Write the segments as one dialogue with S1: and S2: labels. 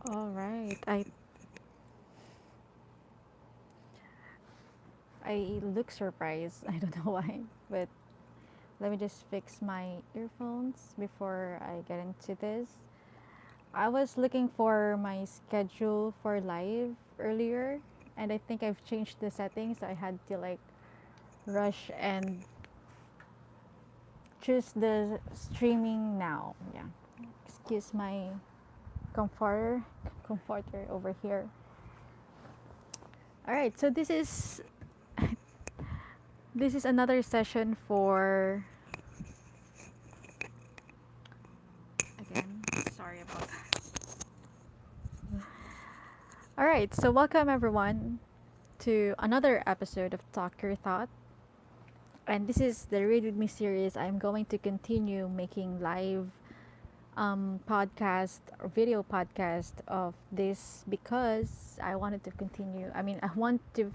S1: All right. I look surprised. I don't know why, but let me just fix my earphones before I get into this. I was looking for my schedule for live earlier, and I think I've changed the settings. I had to like rush and choose the streaming now. Yeah. Excuse my comforter comforter over here. All right. So this is another session for again. Sorry about that. All right, so welcome everyone to another episode of Talk Your Thought. And this is the Read With Me series. I'm going to continue making live podcast or video podcast of this because I wanted to continue. I want to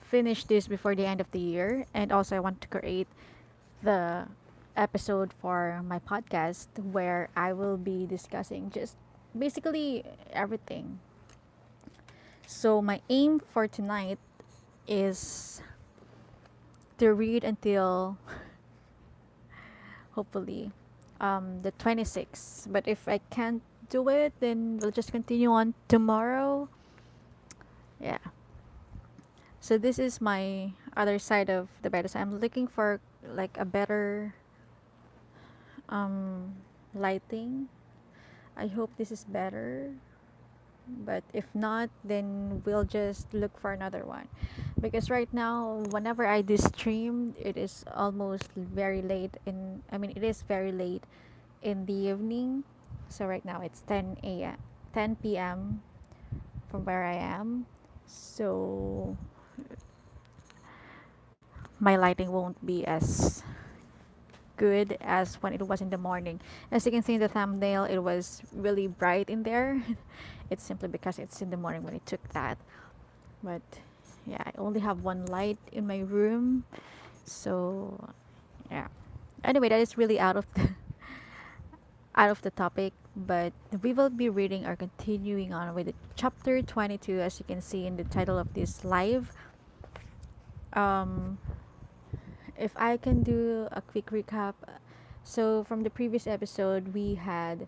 S1: finish this before the end of the year. And also, I want to create the episode for my podcast where I will be discussing just basically everything. So, my aim for tonight is to read until hopefully the 26th. But if I can't do it, then we'll just continue on tomorrow. Yeah. So this is my other side of the bed. So I'm looking for like a better um, lighting. I hope this is better. But if not, then we'll just look for another one. Because right now, whenever I do stream, it is almost very late it is very late in the evening. So right now it's 10 a.m. 10 p.m. from where I am. So my lighting won't be as good as when it was in the morning. As you can see in the thumbnail, it was really bright in there. It's simply because it's in the morning when I took that. But yeah, I only have one light in my room. So yeah. Anyway, that is really out of the topic, but we will be reading or continuing on with chapter 22, as you can see in the title of this live. Um, if I can do a quick recap, so from the previous episode, we had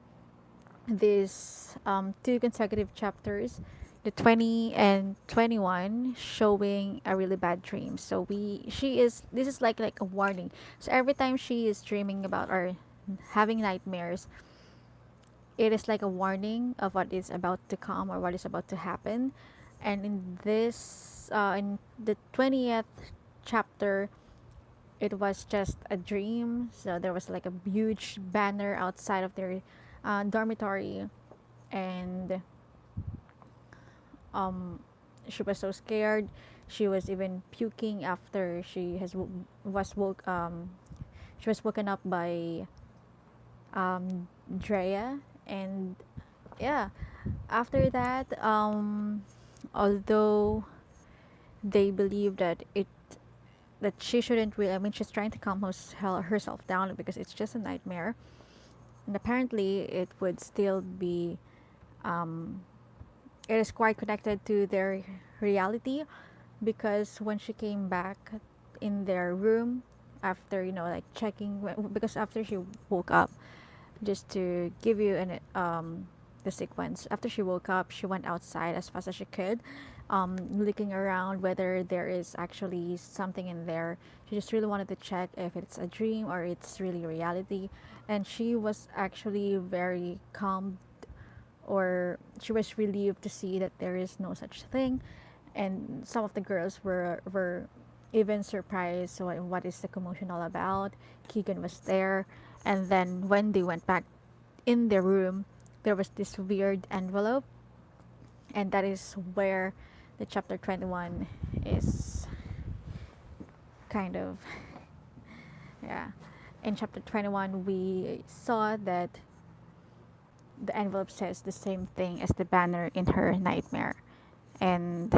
S1: these two consecutive chapters, the 20 and 21, showing a really bad dream. So she is this is like a warning. So every time she is dreaming about or having nightmares, it is like a warning of what is about to come or what is about to happen. And in the 20th chapter, it was just a dream. So there was like a huge banner outside of their dormitory, and um, she was so scared. She was even puking after was woke. She was woken up by Drea, and yeah, after that, although they believe that she shouldn't really, she's trying to calm herself down because it's just a nightmare, and apparently it would still be um, it is quite connected to their reality, because when she came back in their room after like checking, because after she woke up, just to give you the sequence. After she woke up, she went outside as fast as she could, looking around whether there is actually something in there. She just really wanted to check if it's a dream or it's really reality. And she was actually very calm, or she was relieved to see that there is no such thing. And some of the girls were even surprised. So what is the commotion all about? Keegan was there, and then when they went back in their room, there was this weird envelope, and that is where the chapter 21 is kind of yeah. In chapter 21, we saw that the envelope says the same thing as the banner in her nightmare, and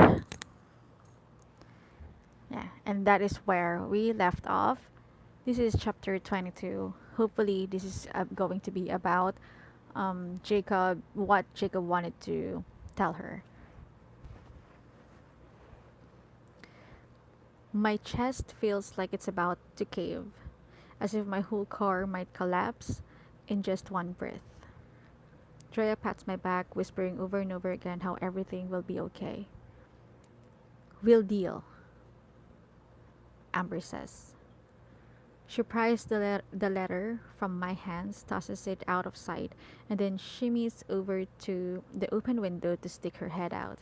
S1: yeah, and that is where we left off. This is chapter 22. Hopefully this is going to be about Jacob wanted to tell her. My chest feels like it's about to cave, as if my whole car might collapse in just one breath. Drea pats my back, whispering over and over again how everything will be okay. We'll deal, Amber says. She pries the letter from my hands, tosses it out of sight, and then shimmies over to the open window to stick her head out.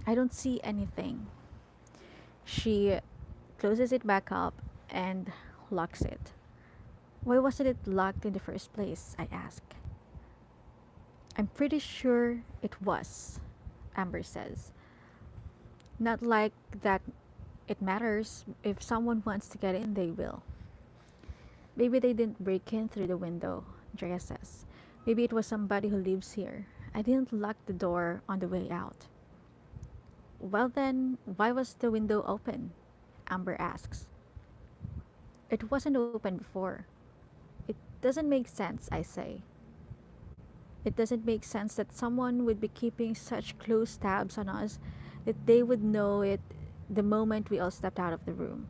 S1: I don't see anything. She closes it back up and locks it. Why wasn't it locked in the first place? I ask. I'm pretty sure it was, Amber says. Not like that it matters. If someone wants to get in, they will. Maybe they didn't break in through the window, Drea says. Maybe it was somebody who lives here. I didn't lock the door on the way out. Well then, why was the window open? Amber asks. It wasn't open before. It doesn't make sense, I say. It doesn't make sense that someone would be keeping such close tabs on us that they would know it the moment we all stepped out of the room.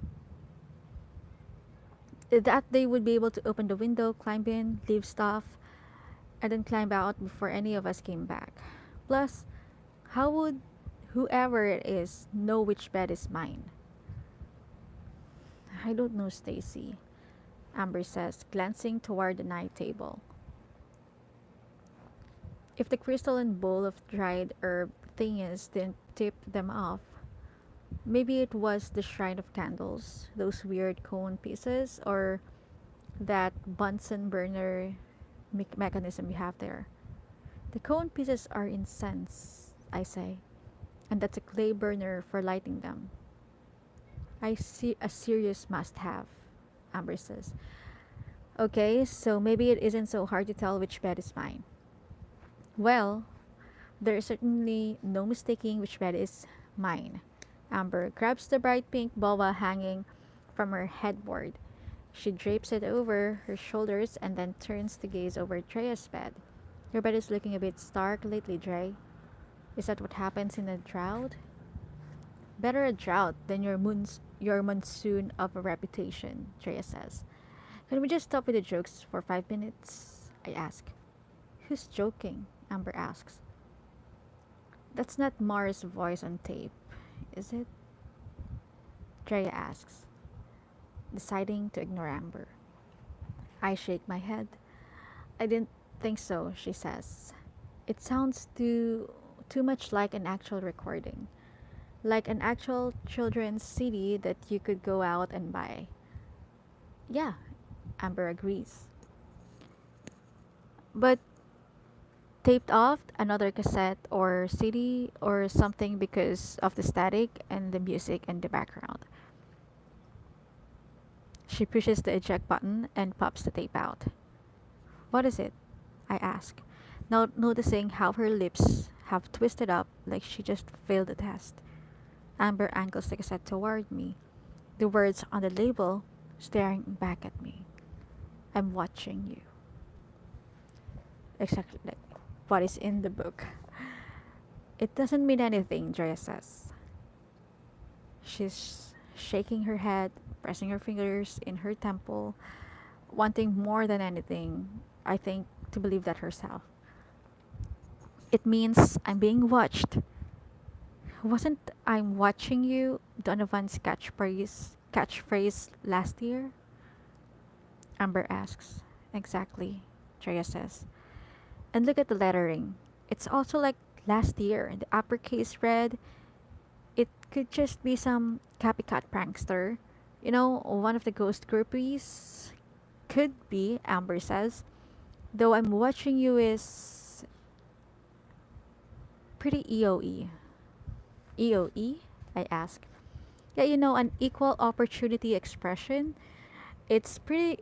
S1: That they would be able to open the window, climb in, leave stuff, and then climb out before any of us came back. Plus, how would whoever it is know which bed is mine? I don't know, Stacy, Amber says, glancing toward the night table. If the crystal and bowl of dried herb thingies didn't tip them off, maybe it was the shrine of candles, those weird cone pieces, or that Bunsen burner mechanism you have there. The cone pieces are incense, I say, and that's a clay burner for lighting them. I see a serious must have, Amber says. Okay, so maybe it isn't so hard to tell which bed is mine. Well, there is certainly no mistaking which bed is mine. Amber grabs the bright pink boa hanging from her headboard. She drapes it over her shoulders and then turns to gaze over Drea's bed. Your bed is looking a bit stark lately, Dre. Is that what happens in a drought? Better a drought than your monsoon of a reputation, Drea says. Can we just stop with the jokes for 5 minutes? I ask. Who's joking? Amber asks. That's not Mars' voice on tape, is it? Drea asks, deciding to ignore Amber. I shake my head. I didn't think so, she says. It sounds too much like an actual recording. Like an actual children's CD that you could go out and buy. Yeah, Amber agrees. But taped off another cassette or CD or something because of the static and the music in the background. She pushes the eject button and pops the tape out. What is it? I ask, now noticing how her lips have twisted up like she just failed the test. Amber angles the cassette toward me, the words on the label staring back at me. I'm watching you. Exactly like what is in the book. It doesn't mean anything, Drea says. She's shaking her head, pressing her fingers in her temple, wanting more than anything, I think, to believe that herself. It means I'm being watched. Wasn't I'm watching you Donovan's catchphrase last year? Amber asks. Exactly, Drea says. And look at the lettering. It's also like last year. The uppercase read, it could just be some copycat prankster. You know, one of the ghost groupies. Could be, Amber says. Though I'm watching you is pretty EOE. EOE? I ask. Yeah, you know, an equal opportunity expression. It's pretty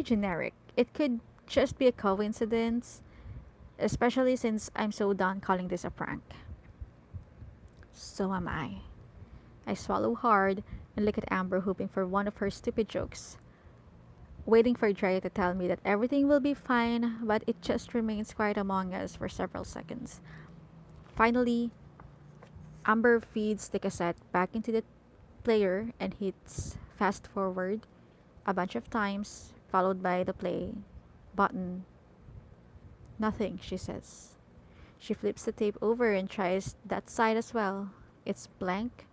S1: generic. It could just be a coincidence, especially since I'm so done calling this a prank. So am I. I swallow hard and look at Amber hoping for one of her stupid jokes. waiting for Drea to tell me that everything will be fine, but it just remains quiet among us for several seconds. Finally, Amber feeds the cassette back into the player and hits fast forward a bunch of times, followed by the play button. Nothing, she says. She flips the tape over and tries that side as well. It's blank,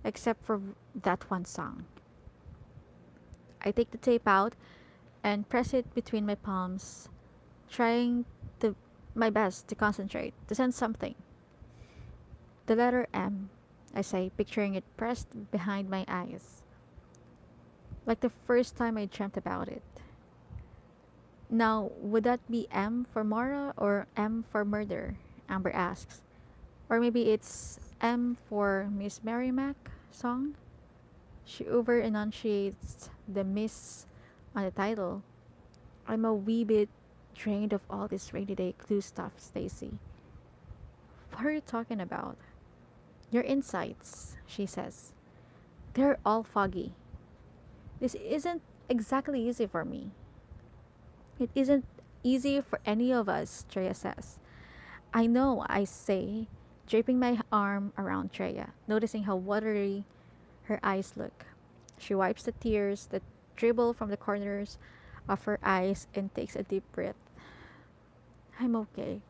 S1: except for that one song. I take the tape out and press it between my palms, trying to my best to concentrate, to sense something. The letter M, I say, picturing it pressed behind my eyes, like the first time I dreamt about it. Now, would that be M for Mara or M for murder? Amber asks. Or maybe it's M for Miss Merrimack song? She over enunciates the miss on the title. I'm a wee bit drained of all this rainy day clue stuff, Stacy. What are you talking about? Your insights, she says. They're all foggy. This isn't exactly easy for me. It isn't easy for any of us, Treya says. I know, I say, draping my arm around Treya, noticing how watery her eyes look. She wipes the tears that dribble from the corners of her eyes and takes a deep breath. I'm okay.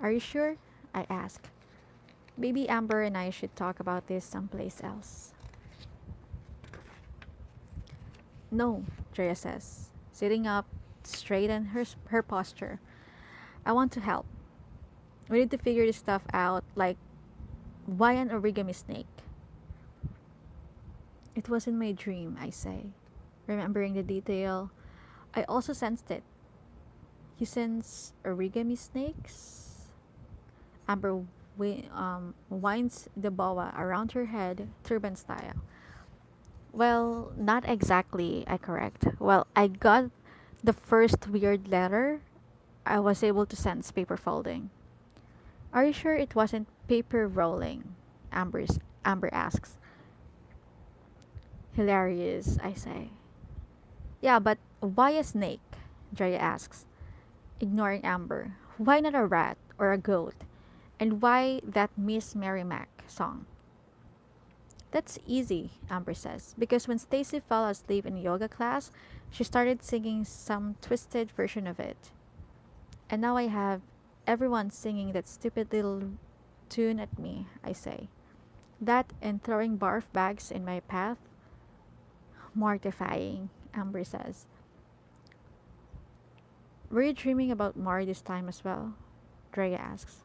S1: Are you sure? I ask. Maybe Amber and I should talk about this someplace else. No, Drea says, sitting up straighten her posture. I want to help. We need to figure this stuff out, like why an origami snake? It was in my dream, I say, remembering the detail. I also sensed it. You sense origami snakes? Amber winds the boa around her head, turban style. Well, not exactly, I correct. Well, I got the first weird letter. I was able to sense paper folding. Are you sure it wasn't paper rolling? Amber asks. Hilarious, I say. Yeah, but why a snake? Drea asks, ignoring Amber. Why not a rat or a goat? And why that Miss Merrimack song? That's easy, Amber says, because when Stacy fell asleep in yoga class, she started singing some twisted version of it. And now I have everyone singing that stupid little tune at me, I say. That and throwing barf bags in my path? Mortifying, Amber says. Were you dreaming about Mari this time as well? Drea asks.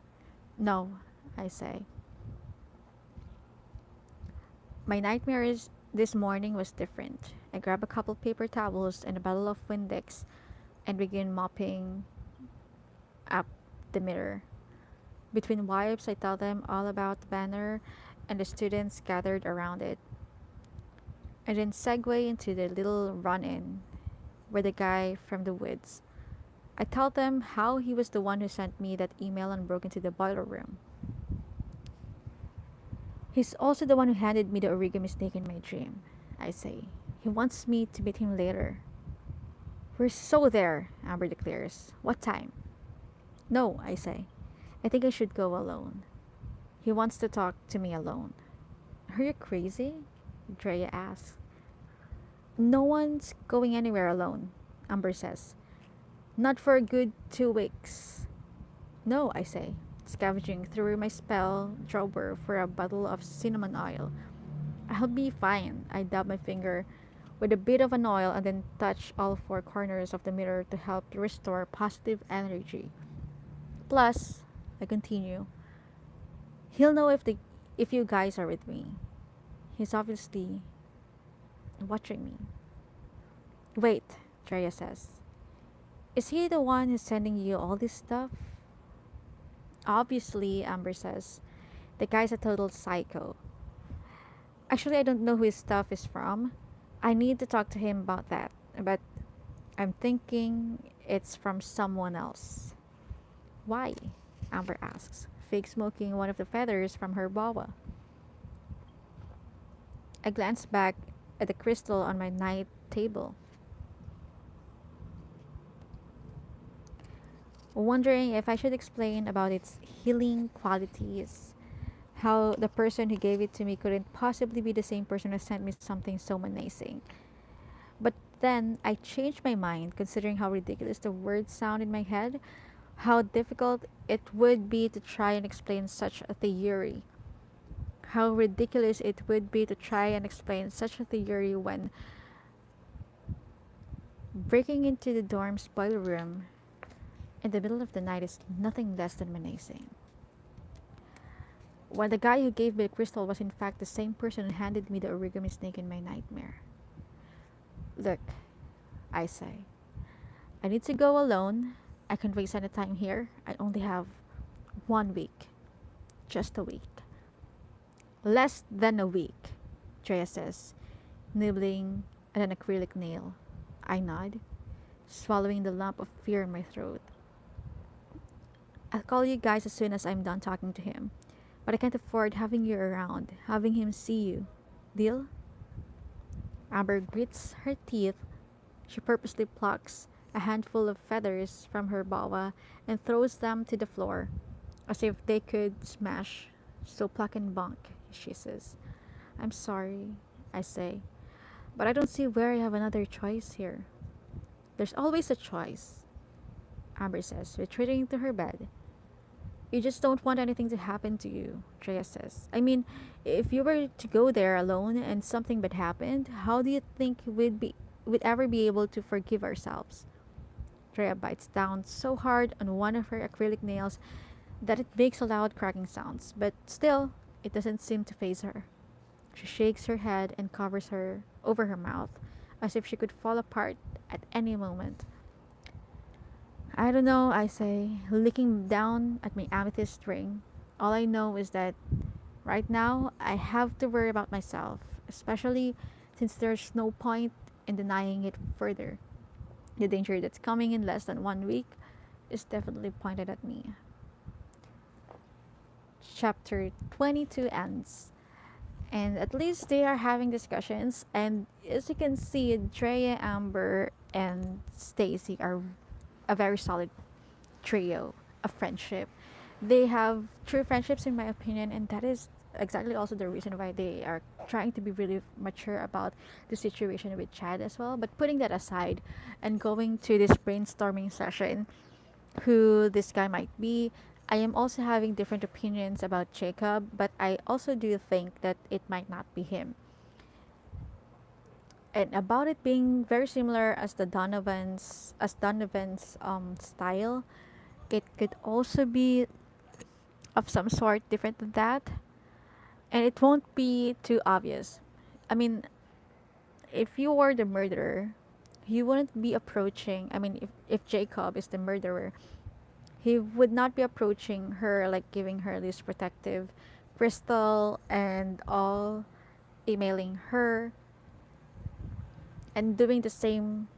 S1: No, I say. My nightmares this morning was different. I grab a couple paper towels and a bottle of Windex and begin mopping up the mirror. Between wipes, I tell them all about the banner and the students gathered around it. And then segue into the little run-in where the guy from the woods. I tell them how he was the one who sent me that email and broke into the boiler room. He's also the one who handed me the origami snake in my dream, I say. He wants me to meet him later. We're so there, Amber declares. What time? No, I say. I think I should go alone. He wants to talk to me alone. Are you crazy? Drea asks. No one's going anywhere alone, Amber says. Not for a good 2 weeks. No, I say, scavenging through my spell drawer for a bottle of cinnamon oil. I'll be fine. I dab my finger with a bit of an oil and then touch all four corners of the mirror to help restore positive energy. Plus, I continue, he'll know if you guys are with me. He's obviously watching me. Wait, Drea says. Is he the one who's sending you all this stuff? Obviously, Amber says. The guy's a total psycho. Actually, I don't know who his stuff is from. I need to talk to him about that. But I'm thinking it's from someone else. Why? Amber asks, fake smoking one of the feathers from her boa. I glance back at the crystal on my night table. wondering if I should explain about its healing qualities, how the person who gave it to me couldn't possibly be the same person who sent me something so menacing. But then I changed my mind, considering how ridiculous the words sound in my head, how difficult it would be to try and explain such a theory. How ridiculous it would be to try and explain such a theory when breaking into the dorm's boiler room in the middle of the night is nothing less than menacing. When the guy who gave me the crystal was in fact the same person who handed me the origami snake in my nightmare. Look, I say, I need to go alone. I can waste any time here. I only have 1 week. Just a week. Less than a week, Drea says, nibbling at an acrylic nail. I nod, swallowing the lump of fear in my throat. I'll call you guys as soon as I'm done talking to him. But I can't afford having you around, having him see you. Deal? Amber grits her teeth. She purposely plucks a handful of feathers from her boa and throws them to the floor, as if they could smash. So pluck and bunk, she says. I'm sorry, I say, but I don't see where I have another choice here. There's always a choice, Amber says, retreating to her bed. You just don't want anything to happen to you, Drea says. I mean, if you were to go there alone and something bad happened, how do you think we'd ever be able to forgive ourselves? Drea bites down so hard on one of her acrylic nails that it makes a loud cracking sounds, but still, it doesn't seem to faze her. She shakes her head and covers her over her mouth, as if she could fall apart at any moment. I don't know, I say, looking down at my amethyst ring. All I know is that right now I have to worry about myself, especially since there's no point in denying it further. The danger that's coming in less than 1 week is definitely pointed at me. Chapter 22 ends, and at least they are having discussions. And as you can see, Drea, Amber, and Stacy are a very solid trio of friendship. They have true friendships, in my opinion, and that is exactly also the reason why they are trying to be really mature about the situation with Chad as well. But putting that aside and going to this brainstorming session, who this guy might be, I am also having different opinions about Jacob, but I also do think that it might not be him. And about it being very similar as Donovan's style, it could also be of some sort different than that, and it won't be too obvious. I mean, if you were the murderer, you wouldn't be approaching. I mean, if Jacob is the murderer, he would not be approaching her like giving her this protective crystal and all, emailing her and doing the same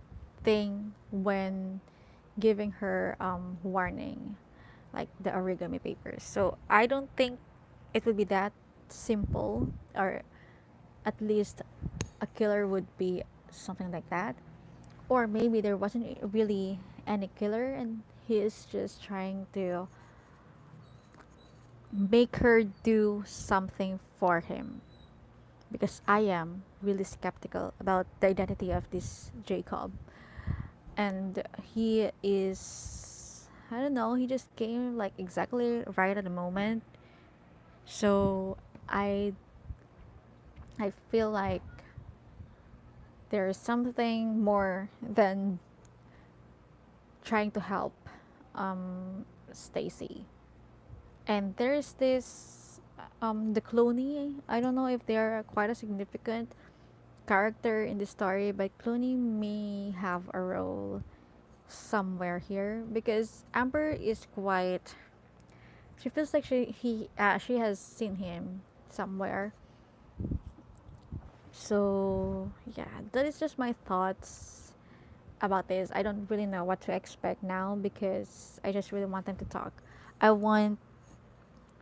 S1: thing when giving her warning, like the origami papers. So I don't think it would be that simple, or at least a killer would be something like that. Or maybe there wasn't really any killer and he is just trying to make her do something for him. Because I am really skeptical about the identity of this Jacob. And he is, I don't know, he just came like exactly right at the moment. So I I feel like there is something more than trying to help Stacy. And there's this the Clooney. I don't know if they're quite a significant character in the story, but Clooney may have a role somewhere here because Amber is quite. She feels like she has seen him somewhere. So yeah, that is just my thoughts about this. I don't really know what to expect now because I just really want them to talk. I want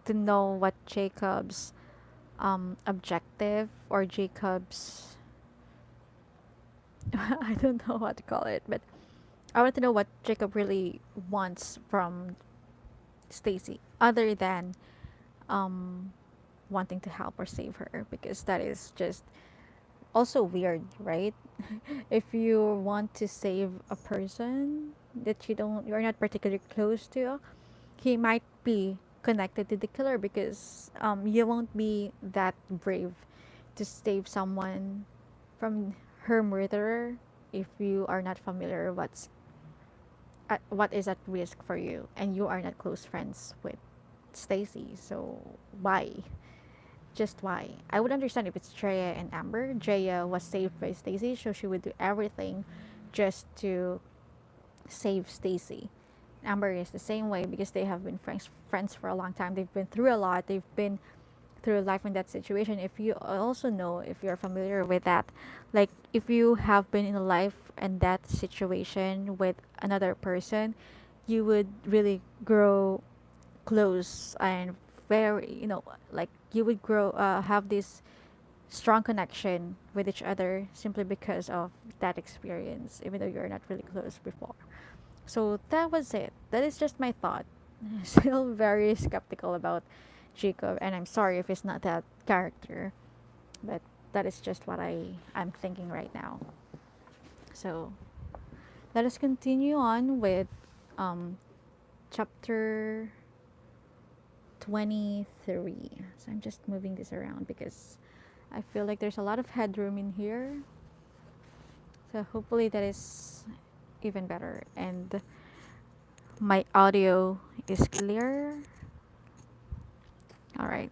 S1: to know what Jacob's objective or Jacob's I don't know what to call it, but I want to know what Jacob really wants from Stacy, other than um wanting to help or save her, because that is just also weird, right? If you want to save a person that you're not particularly close to, he might be connected to the killer, because you won't be that brave to save someone from her murderer if you are not familiar what is at risk for you, and you are not close friends with Stacy. So why? Just why? I would understand if it's Drea and Amber. Drea was saved by Stacy, so she would do everything just to save Stacy. Amber is the same way, because they have been friends for a long time. They've been through a lot. They've been through life in that situation. If you also know, if you're familiar with that, like if you have been in a life and that situation with another person, you would really grow close and very, like you would grow have this strong connection with each other simply because of that experience, even though you're not really close before. So that was it. That is just my thought. Still very skeptical about Jacob, and I'm sorry if it's not that character, but that is just what I'm thinking right now. So let us continue on with um, chapter 23. So I'm just moving this around because I feel like there's a lot of headroom in here. So hopefully that is even better, and my audio is clear. All right.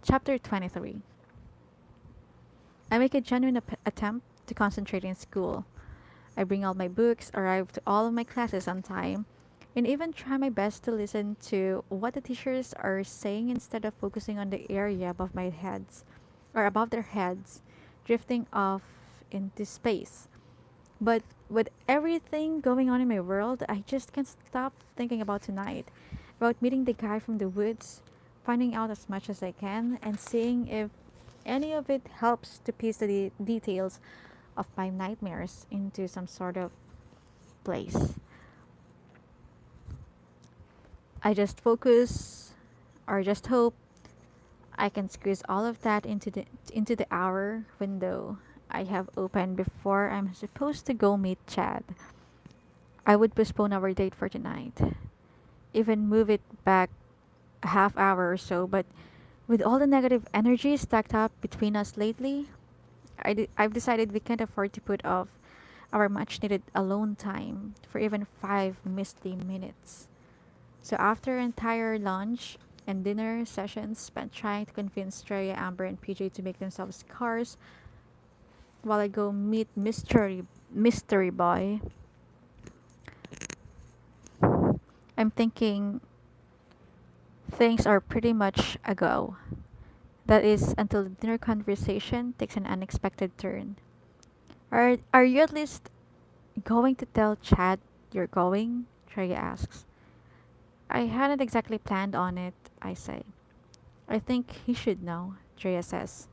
S1: Chapter 23. I make a genuine attempt to concentrate in school. I bring all my books, arrive to all of my classes on time, and even try my best to listen to what the teachers are saying instead of focusing on the area above my heads or above their heads, drifting off into space. But with everything going on in my world, I just can't stop thinking about tonight, about meeting the guy from the woods, finding out as much as I can, and seeing if any of it helps to piece the details of my nightmares into some sort of place. I just focus or just hope I can squeeze all of that into the hour window I have opened before I'm supposed to go meet Chad. I would postpone our date for tonight, even move it back a half hour or so, but with all the negative energy stacked up between us lately, I've decided we can't afford to put off our much needed alone time for even 5 misty minutes. So after entire lunch and dinner sessions spent trying to convince Treya, Amber, and PJ to make themselves cars while I go meet Mystery Boy, I'm thinking things are pretty much a go. That is until the dinner conversation takes an unexpected turn. Are you at least going to tell Chad you're going? Treya asks. I hadn't exactly planned on it, I say. I think he should know, Treya says.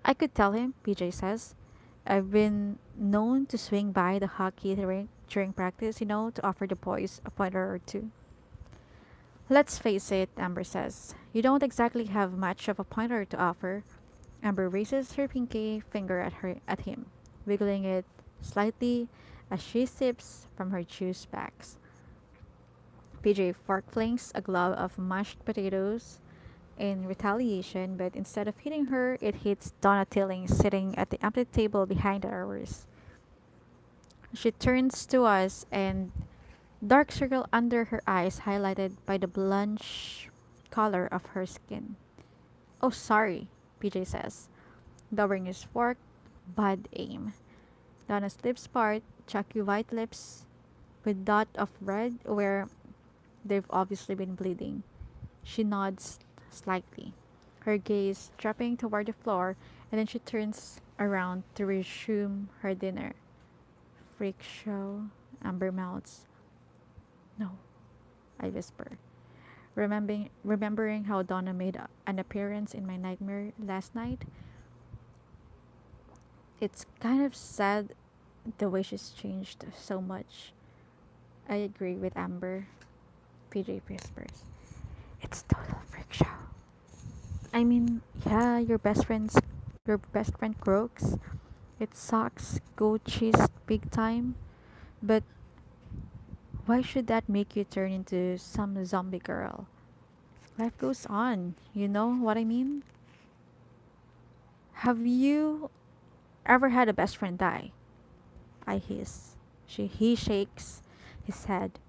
S1: I could tell him, PJ says. I've been known to swing by the hockey rink during practice, to offer the boys a pointer or two. Let's face it, Amber says. You don't exactly have much of a pointer to offer. Amber raises her pinky finger at him, wiggling it slightly as she sips from her juice bags. PJ fork flings a glove of mashed potatoes in retaliation, but instead of hitting her, it hits Donna Tilling sitting at the empty table behind ours. She turns to us, and dark circle under her eyes highlighted by the blush color of her skin. Oh, sorry, PJ says, lowering his fork. Bad aim. Donna's lips part, chalky white lips with dot of red where they've obviously been bleeding. She nods slightly, her gaze dropping toward the floor, and then she turns around to resume her dinner. Freak show, Amber mouths. No, I whisper, remembering how Donna made an appearance in my nightmare last night. It's kind of sad The way she's changed so much. I agree with Amber. PJ whispers. It's total freak show. I mean, yeah, your best friend croaks. It sucks, go cheese big time. But why should that make you turn into some zombie girl? Life goes on, you know what I mean? Have you ever had a best friend die? I hiss. He shakes his head.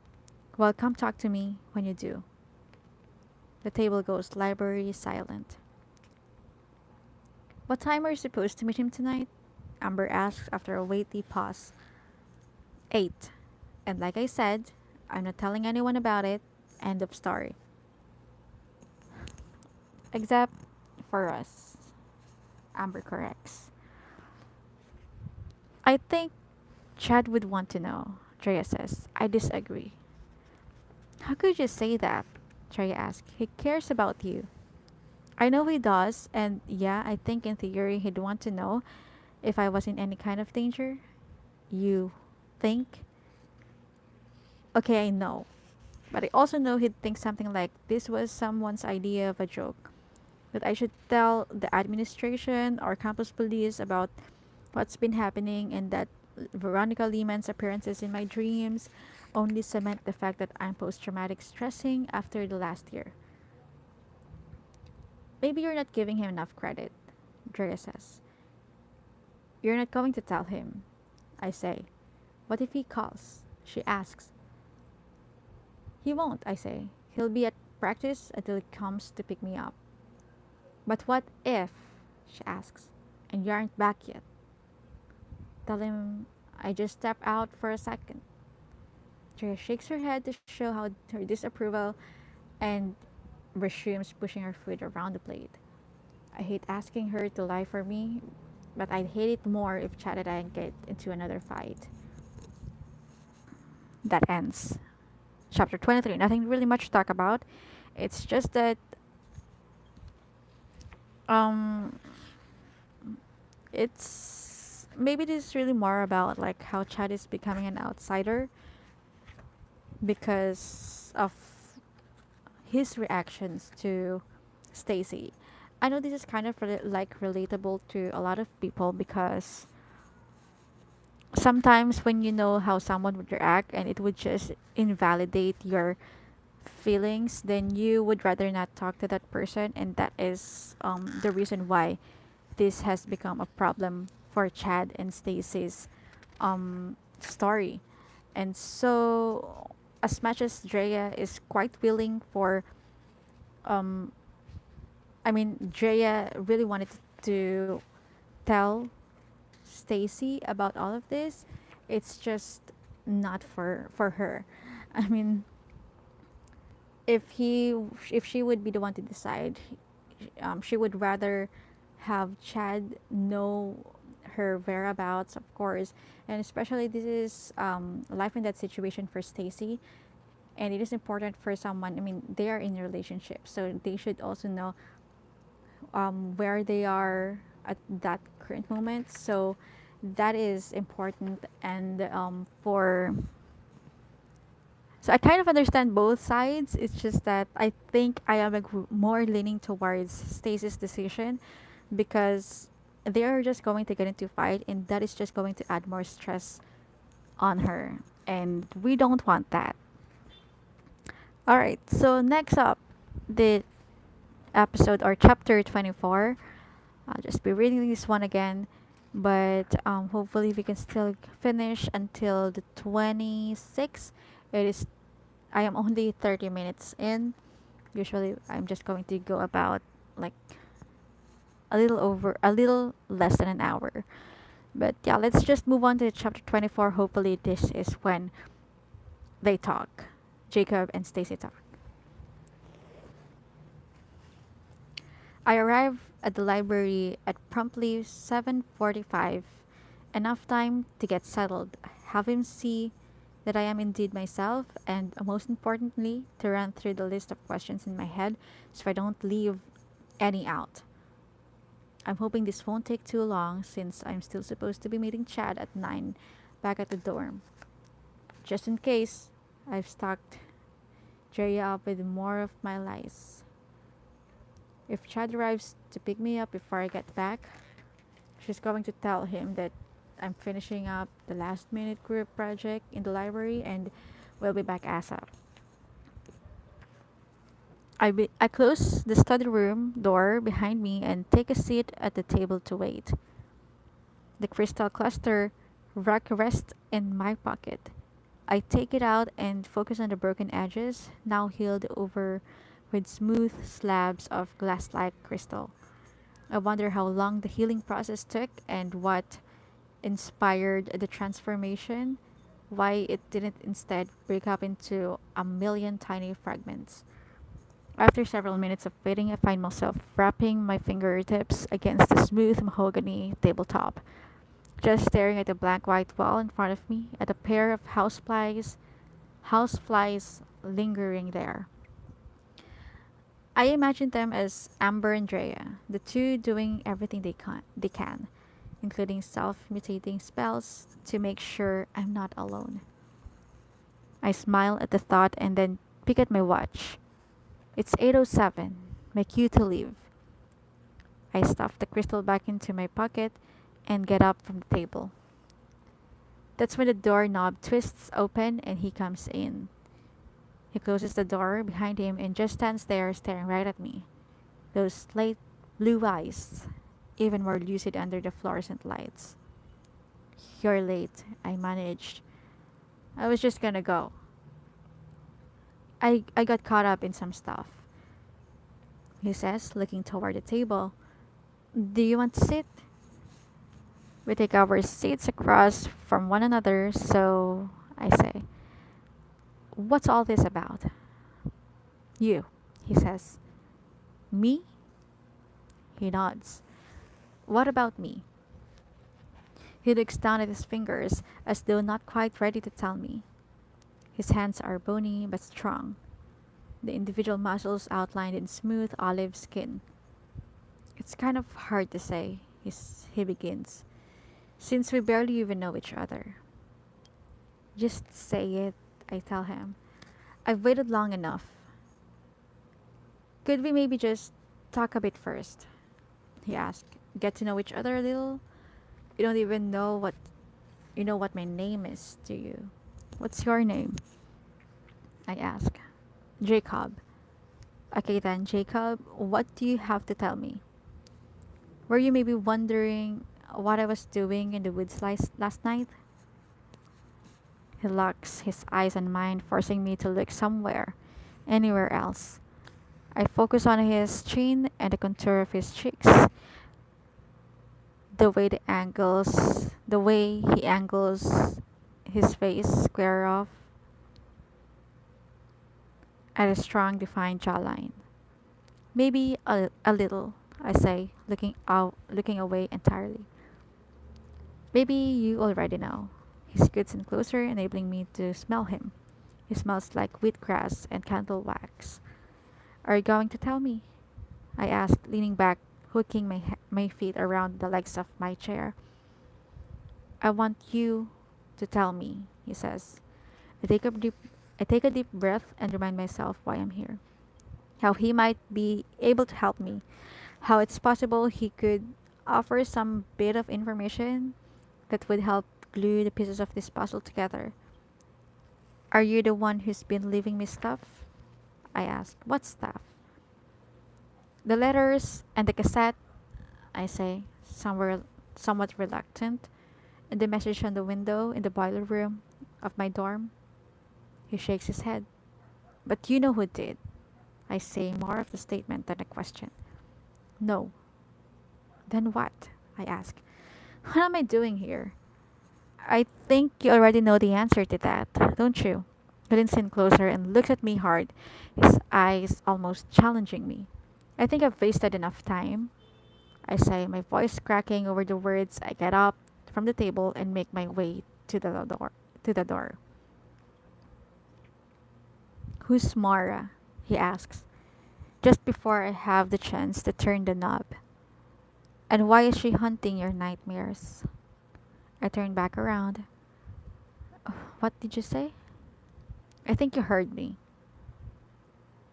S1: Well, come talk to me when you do. The table goes library silent. What time are you supposed to meet him tonight? Amber asks after a weighty pause. 8. And like I said, I'm not telling anyone about it. End of story. Except for us. Amber corrects. I think Chad would want to know, Drea says. I disagree. How could you say that? Drea asks. He cares about you. I know he does, and yeah, I think in theory he'd want to know if I was in any kind of danger. You think? Okay, I know. But I also know he'd think something like this was someone's idea of a joke. That I should tell the administration or campus police about what's been happening and that Veronica Lehman's appearances in my dreams only cement the fact that I'm post traumatic stressing after the last year. Maybe you're not giving him enough credit, Drea says. You're not going to tell him, I say. What if he calls? She asks. He won't, I say. He'll be at practice until he comes to pick me up. But what if, she asks, and you aren't back yet? Tell him I just step out for a second. Drea shakes her head to show how her disapproval and resumes pushing her food around the plate. I hate asking her to lie for me, but I'd hate it more if Chad and I get into another fight. That ends. Chapter 23. Nothing really much to talk about. It's just that um it's maybe this is really more about like how Chad is becoming an outsider because of his reactions to Stacy. I know this is kind of like relatable to a lot of people because sometimes when you know how someone would react and it would just invalidate your feelings, then you would rather not talk to that person, and that is the reason why this has become a problem for Chad and Stacy's story. And so, as much as Drea is quite willing for, um, I mean, Drea really wanted to tell Stacy about all of this. It's just not for her. I mean, if he if she would be the one to decide, she would rather have Chad know her whereabouts, of course, and especially this is life in that situation for Stacy, and it is important for someone. I mean, they are in a relationship, so they should also know where they are at that current moment. So that is important, and for so I kind of understand both sides. It's just that I think I am like more leaning towards Stacy's decision because they are just going to get into fight, and that is just going to add more stress on her, and we don't want that. All right. So next up, the episode or chapter 24. I'll just be reading this one again, but hopefully we can still finish until the 26th. It is I am only 30 minutes in. Usually I'm just going to go about like a little less than an hour. But yeah, let's just move on to chapter 24. Hopefully this is when they talk. Jacob and Stacy talk. I arrive at the library at promptly 7:45, enough time to get settled, have him see that I am indeed myself, and most importantly, to run through the list of questions in my head so I don't leave any out. I'm hoping this won't take too long since I'm still supposed to be meeting Chad at 9 back at the dorm. Just in case, I've stocked Drea up with more of my lies. If Chad arrives to pick me up before I get back, she's going to tell him that I'm finishing up the last minute group project in the library and will be back ASAP. I close the study room door behind me and take a seat at the table to wait. The crystal cluster rock rests in my pocket. I take it out and focus on the broken edges, now healed over with smooth slabs of glass like crystal. I wonder how long the healing process took and what inspired the transformation, why it didn't instead break up into a million tiny fragments. After several minutes of waiting, I find myself wrapping my fingertips against the smooth mahogany tabletop, just staring at the blank white wall in front of me, at a pair of houseflies lingering there. I imagine them as Amber and Drea, the two doing everything they can, including self-mutating spells to make sure I'm not alone. I smile at the thought and then pick at my watch. It's 8:07, my cue to leave. I stuff the crystal back into my pocket and get up from the table. That's when the doorknob twists open and he comes in. He closes the door behind him and just stands there staring right at me. Those slate blue eyes, even more lucid under the fluorescent lights. You're late, I managed. I was just gonna go. I got caught up in some stuff, he says, looking toward the table. Do you want to sit? We take our seats across from one another, so I say, what's all this about? You, he says. Me? He nods. What about me? He looks down at his fingers as though not quite ready to tell me. His hands are bony but strong, the individual muscles outlined in smooth olive skin. It's kind of hard to say, he begins, since we barely even know each other. Just say it, I tell him. I've waited long enough. Could we maybe just talk a bit first? He asked. Get to know each other a little? You don't even know what my name is, do you? What's your name? I ask. Jacob. Okay then, Jacob, what do you have to tell me? Were you maybe wondering what I was doing in the woods last night? He locks his eyes on mine, forcing me to look somewhere, anywhere else. I focus on his chin and the contour of his cheeks, the way he angles his face square off at a strong, defined jawline. Maybe a little, I say, looking away entirely. Maybe you already know. He scoots in closer, enabling me to smell him. He smells like wheatgrass and candle wax. Are you going to tell me? I ask, leaning back, hooking my feet around the legs of my chair. I want you to tell me, he says. I take a deep, I take a deep breath and remind myself why I'm here. How he might be able to help me. How it's possible he could offer some bit of information that would help glue the pieces of this puzzle together. Are you the one who's been leaving me stuff? I ask. What stuff? The letters and the cassette, I say, somewhat reluctant, and the message on the window in the boiler room of my dorm. He shakes his head. But you know who did. I say, more of the statement than a question. No. Then what? I ask. What am I doing here? I think you already know the answer to that, don't you? He leans in closer and looks at me hard, his eyes almost challenging me. I think I've wasted enough time, I say, my voice cracking over the words. I get up from the table and make my way to the door. Who's Mara? He asks, just before I have the chance to turn the knob. And why is she hunting your nightmares? I turn back around. What did you say? I think you heard me.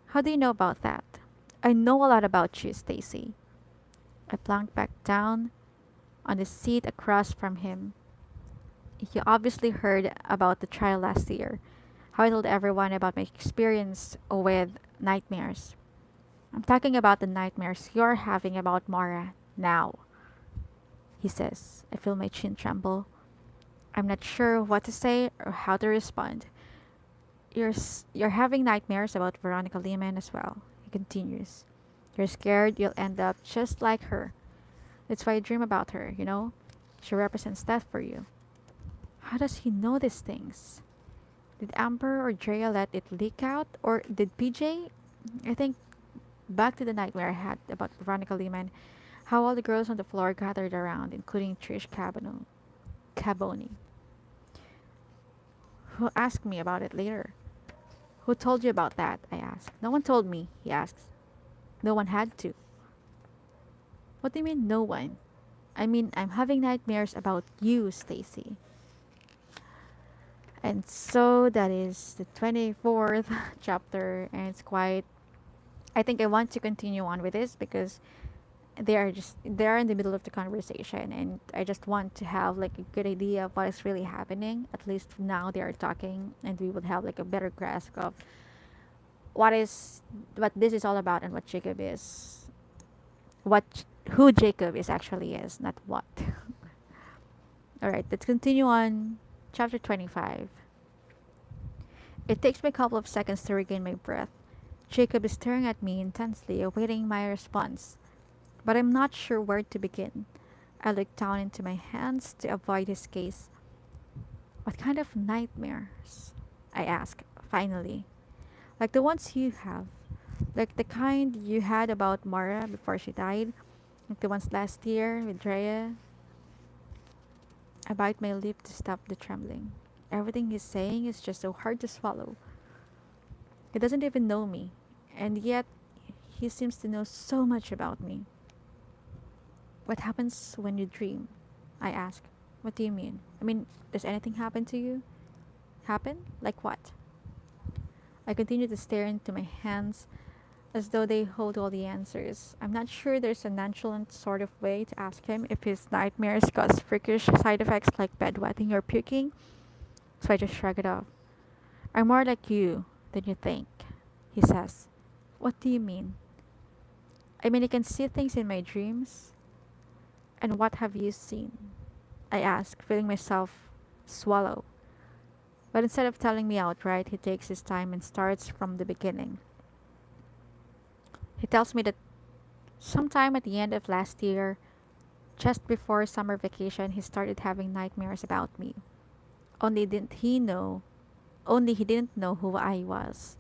S1: How do you know about that? I know a lot about you, Stacy. I plunked back down on the seat across from him. You obviously heard about the trial last year. How I told everyone about my experience with nightmares. I'm talking about the nightmares you're having about Mara now, he says. I feel my chin tremble. I'm not sure what to say or how to respond. You're having nightmares about Veronica Lehman as well, he continues. You're scared you'll end up just like her. That's why you dream about her, you know? She represents death for you. How does he know these things? Did Amber or Drea let it leak out? Or did PJ? I think back to the nightmare I had about Veronica Lehman, how all the girls on the floor gathered around, including Trish Caboni, who asked me about it later. Who told you about that? I asked. No one told me, he asks. No one had to. What do you mean, no one? I mean, I'm having nightmares about you, Stacy. And so that is the 24th chapter, and it's quite. I think I want to continue on with this because they're in the middle of the conversation, and I just want to have like a good idea of what is really happening. At least now they are talking, and we would have like a better grasp of what is what this is all about and what Jacob is, what who Jacob is actually is, not what. All right, let's continue on. Chapter 25. It takes me a couple of seconds to regain my breath. Jacob is staring at me intensely, awaiting my response, but I'm not sure where to begin. I look down into my hands to avoid his gaze. What kind of nightmares? I ask, finally. Like the ones you have. Like the kind you had about Mara before she died. Like the ones last year with Drea. I bite my lip to stop the trembling. Everything he's saying is just so hard to swallow. He doesn't even know me, and yet he seems to know so much about me. What happens when you dream? I ask. What do you mean? I mean, does anything happen to you? Happen? Like what? I continue to stare into my hands as though they hold all the answers. I'm not sure there's a nonchalant sort of way to ask him if his nightmares cause freakish side effects like bedwetting or puking, so I just shrug it off. I'm more like you than you think, he says. What do you mean? I mean, I can see things in my dreams. And what have you seen? I ask, feeling myself swallow. But instead of telling me outright, he takes his time and starts from the beginning. He tells me that sometime at the end of last year, just before summer vacation, he started having nightmares about me. Only didn't he know, only he didn't know who I was.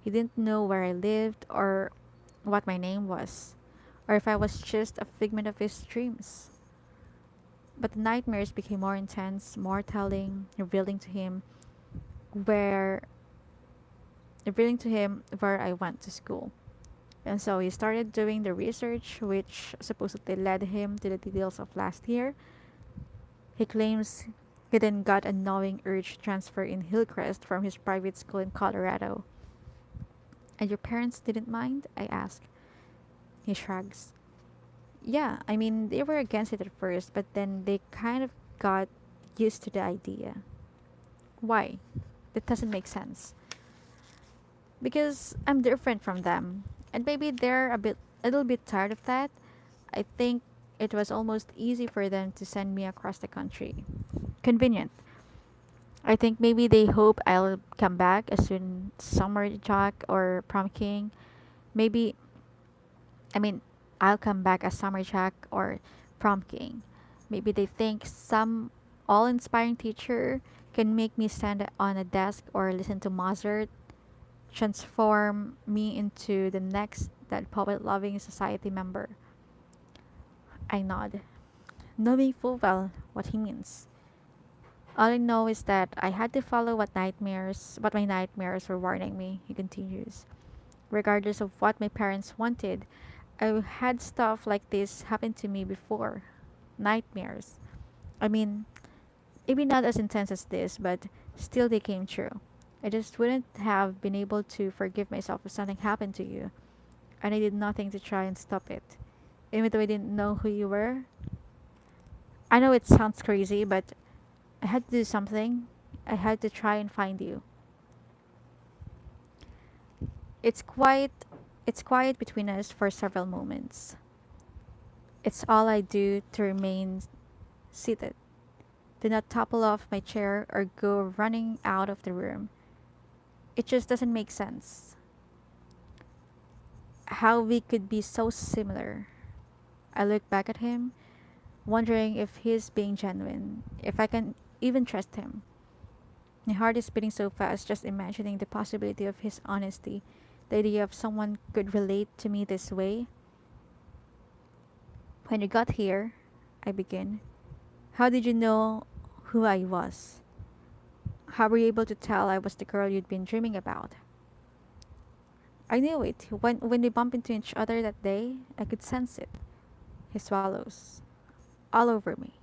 S1: He didn't know where I lived or what my name was, or if I was just a figment of his dreams. But the nightmares became more intense, more telling, where revealing to him where I went to school. And so he started doing the research which supposedly led him to the details of last year. He claims he then got a gnawing urge to transfer in Hillcrest from his private school in Colorado. And your parents didn't mind? I ask. He shrugs. Yeah, I mean, they were against it at first, but then they kind of got used to the idea. Why? That doesn't make sense. Because I'm different from them, and maybe they're a little bit tired of that. I think it was almost easy for them to send me across the country. Convenient. I think maybe they hope I'll come back as soon summer Jack or prom king. Maybe I mean I'll come back as summer Jack or prom king. Maybe they think some all inspiring teacher can make me stand on a desk or listen to Mozart, transform me into the next that poet loving society member. I nod, knowing full well what he means. All I know is that I had to follow what my nightmares were warning me, he continues. Regardless of what my parents wanted, I had stuff like this happen to me before. Nightmares. I mean, Maybe not as intense as this, but still they came true. I just wouldn't have been able to forgive myself if something happened to you, and I did nothing to try and stop it. Even though I didn't know who you were, I know it sounds crazy, but I had to do something. I had to try and find you. It's quiet. It's quiet between us for several moments. It's all I do to remain seated. Do not topple off my chair or go running out of the room. It just doesn't make sense. How we could be so similar. I look back at him, wondering if he's being genuine, if I can even trust him. My heart is beating so fast just imagining the possibility of his honesty. The idea of someone could relate to me this way. When you got here, I begin. How did you know who I was? How were you able to tell I was the girl you'd been dreaming about? I knew it. When we bumped into each other that day, I could sense it. He swallows. All over me.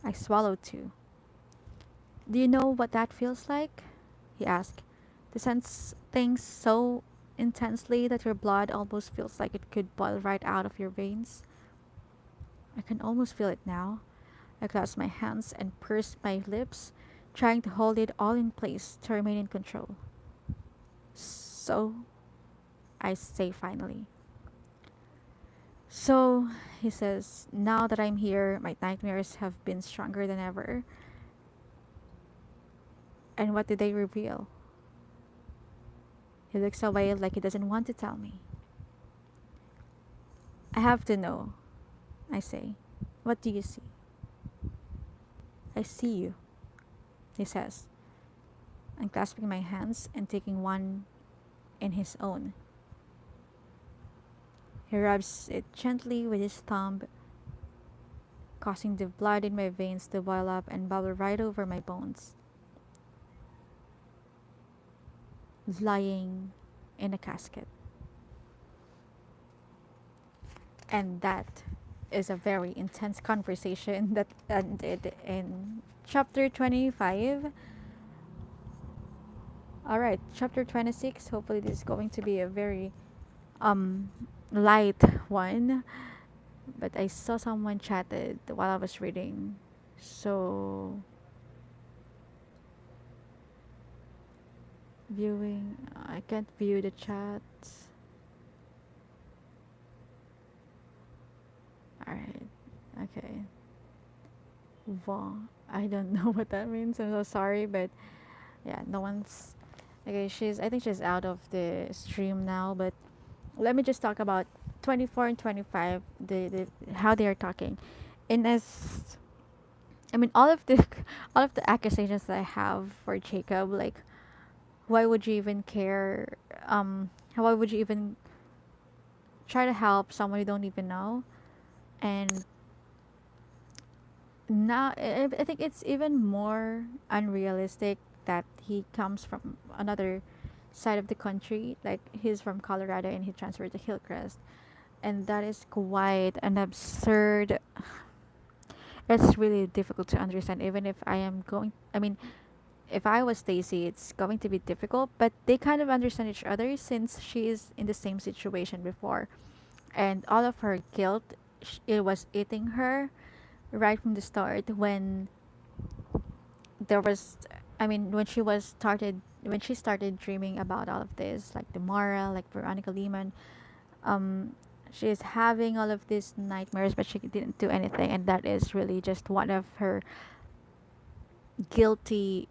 S1: I swallowed too. Do you know what that feels like? He asked. To sense things so intensely that your blood almost feels like it could boil right out of your veins. I can almost feel it now. I clasp my hands and purse my lips, trying to hold it all in place to remain in control. So, I say finally. So, he says, now that I'm here, my nightmares have been stronger than ever. And what did they reveal? He looks away like he doesn't want to tell me. I have to know, I say. What do you see? I see you, he says, unclasping my hands and taking one in his own. He rubs it gently with his thumb, causing the blood in my veins to boil up and bubble right over my bones. Lying in a casket. And that is a very intense conversation that ended in chapter 25. All right, chapter 26. Hopefully, this is going to be a very um light one. But I saw someone chatted while I was reading, so viewing. I can't view the chats. All right, okay. Wow, I don't know what that means. I'm so sorry, but yeah, no one's okay. I think she's out of the stream now, but let me just talk about 24 and 25, the how they are talking. And as I mean, all of the all of the accusations that I have for Jacob, like, why would you even care? Why would you even try to help someone you don't even know? And now I think it's even more unrealistic that he comes from another side of the country. Like, he's from Colorado and he transferred to Hillcrest, and that is quite an absurd. It's really difficult to understand. Even if I am going, I mean, if I was Stacy, it's going to be difficult. But they kind of understand each other since she is in the same situation before, and all of her guilt, it was eating her right from the start when there was. I mean, when she started dreaming about all of this, like Demara, like Veronica Lehman, um, she is having all of these nightmares, but she didn't do anything, and that is really just one of her guilty,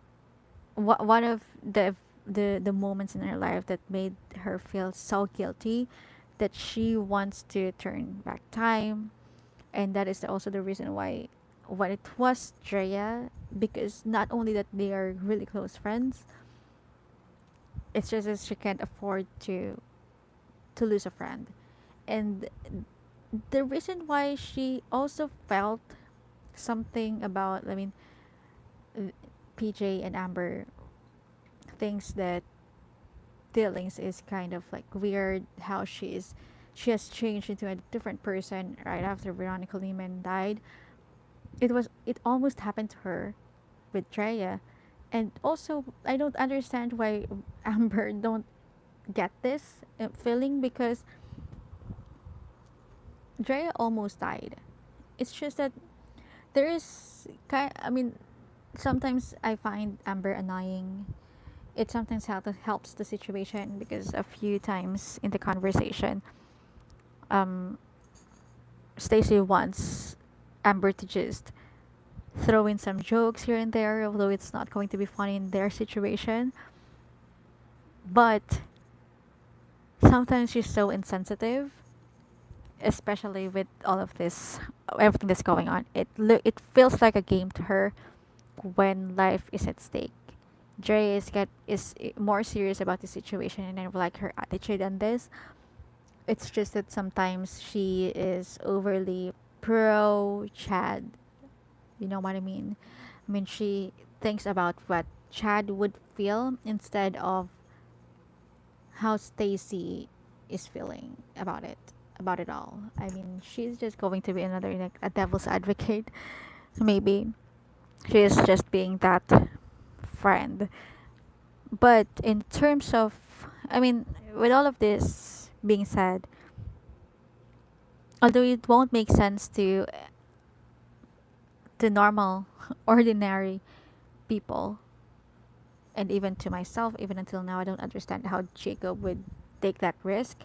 S1: one of the moments in her life that made her feel so guilty that she wants to turn back time. And that is also the reason why when it was Drea, because not only that they are really close friends, it's just that she can't afford to lose a friend. And the reason why she also felt something about, I mean, PJ and Amber thinks that Dealings is kind of like weird, how she has changed into a different person right after Veronica Lehman died. It almost happened to her, with Drea. And also, I don't understand why Amber don't get this feeling, because Drea almost died. It's just that there is I mean, sometimes I find Amber annoying. It sometimes helps the situation, because a few times in the conversation, um, Stacy wants Amber to just throw in some jokes here and there, although it's not going to be funny in their situation. But sometimes she's so insensitive, especially with all of this, everything that's going on. It feels like a game to her when life is at stake. Dre is more serious about the situation, and I like her attitude on this. It's just that sometimes she is overly pro Chad. You know what I mean? I mean, she thinks about what Chad would feel instead of how Stacy is feeling about it all. I mean, she's just going to be another, like, a devil's advocate. So maybe she is just being that friend. But in terms of, I mean, with all of this being said, although it won't make sense to normal, ordinary people, and even to myself, even until now, I don't understand how Jacob would take that risk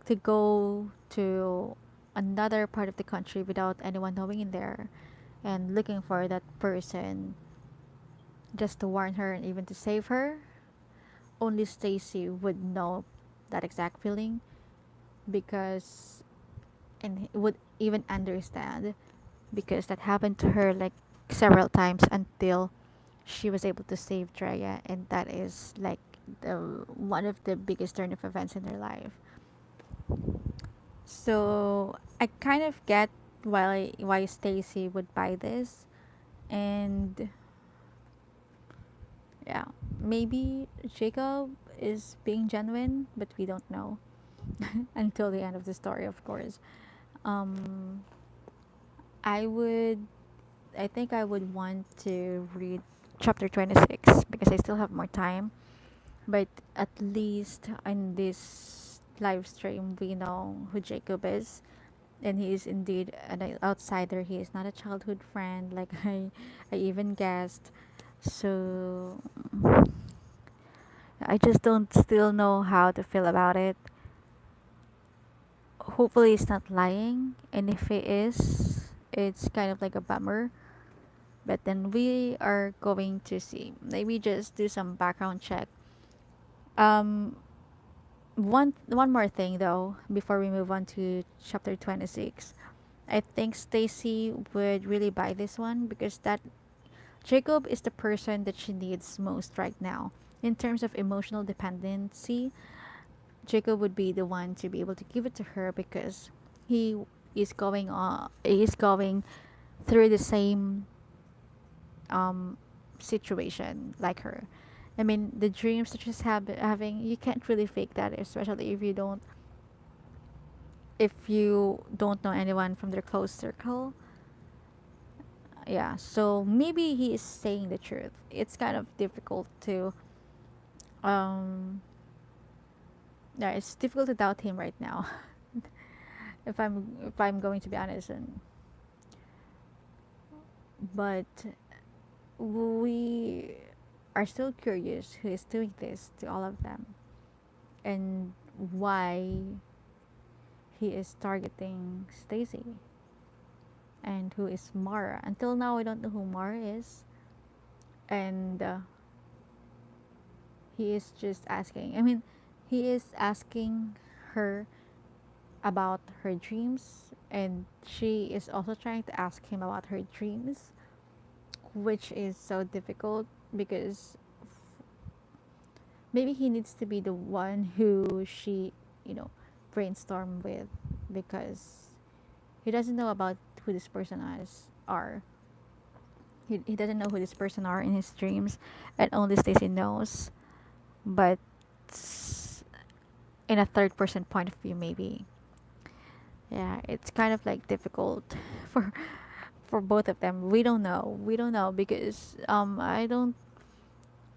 S1: to go to another part of the country without anyone knowing in there, and looking for that person just to warn her and even to save her. Only Stacy would know that exact feeling, because and would even understand, because that happened to her like several times until she was able to save Drea, and that is like the one of the biggest turn of events in her life. So I kind of get why Stacy would buy this, and yeah, maybe Jacob is being genuine, but we don't know until the end of the story, of course. Um, I would, I think I would want to read chapter 26 because I still have more time. But at least in this live stream, we know who Jacob is, and he is indeed an outsider. He is not a childhood friend, like I even guessed. So I just don't still know how to feel about it. Hopefully, he's not lying, and if he is, it's kind of like a bummer. But then we are going to see. Maybe just do some background check. Um, one more thing though before we move on to chapter 26. I think Stacy would really buy this one, because that Jacob is the person that she needs most right now. In terms of emotional dependency, Jacob would be the one to be able to give it to her, because he is going through the same situation like her. I mean, the dreams that she's having, you can't really fake that, especially if you don't know anyone from their close circle. Yeah, so maybe he is saying the truth. It's kind of difficult to um yeah, it's difficult to doubt him right now. If I'm going to be honest, and but we are still curious who is doing this to all of them, and why he is targeting Stacy, and who is Mara. Until now, I don't know who Mara is, and he is just asking. I mean, he is asking her about her dreams, and she is also trying to ask him about her dreams, which is so difficult, because maybe he needs to be the one who she, you know, brainstorm with, because he doesn't know about who this person are. He doesn't know who this person are in his dreams, and only Stacy knows. But in a third person point of view, maybe, yeah, it's kind of like difficult for for both of them. We don't know. We don't know because I don't.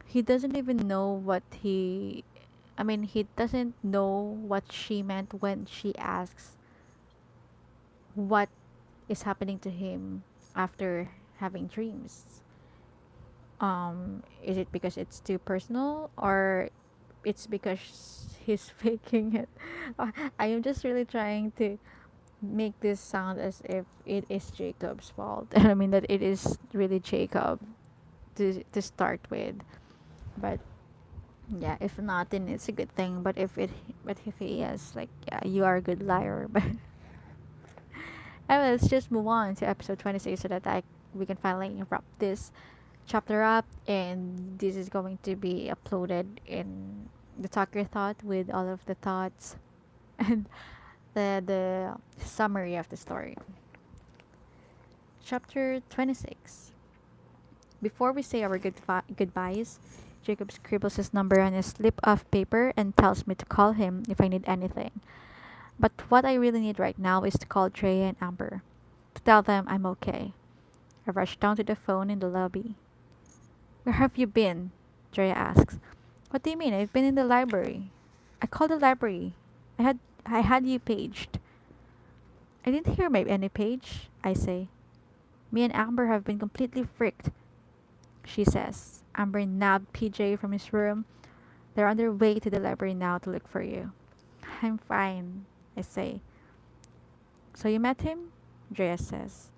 S1: He doesn't even know what he. I mean, he doesn't know what she meant when she asks what is happening to him after having dreams. Is it because it's too personal, or it's because he's faking it? I am just really trying to make this sound as if it is Jacob's fault. I mean that it is really Jacob to start with. But yeah, if not, then it's a good thing. But if he is, like, yeah, you are a good liar. But anyway, let's just move on to episode 26 so that I we can finally wrap this chapter up, and this is going to be uploaded in the Talk Your Thought with all of the thoughts and the summary of the story. Chapter 26. Before we say our goodbyes, Jacob scribbles his number on a slip of paper and tells me to call him if I need anything. But what I really need right now is to call Drea and Amber, to tell them I'm okay. I rush down to the phone in the lobby. Where have you been? Drea asks. What do you mean? I've been in the library. I called the library. I had you paged. I didn't hear my any page, I say. Me and Amber have been completely freaked, she says. Amber nabbed PJ from his room. They're on their way to the library now to look for you. I'm fine, I say. So you met him? Drea says.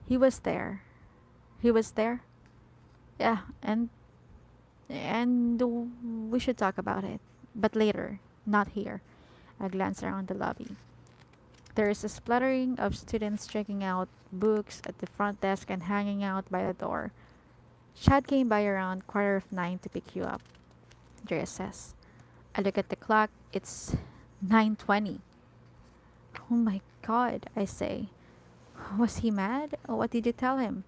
S1: He was there. He was there? Yeah, and we should talk about it. But later, not here. I glance around the lobby. There is a spluttering of students checking out books at the front desk and hanging out by the door. Chad came by around 9:15 to pick you up, Drea says. I look at the clock. It's 9:20. Oh my god, I say. Was he mad? What did you tell him?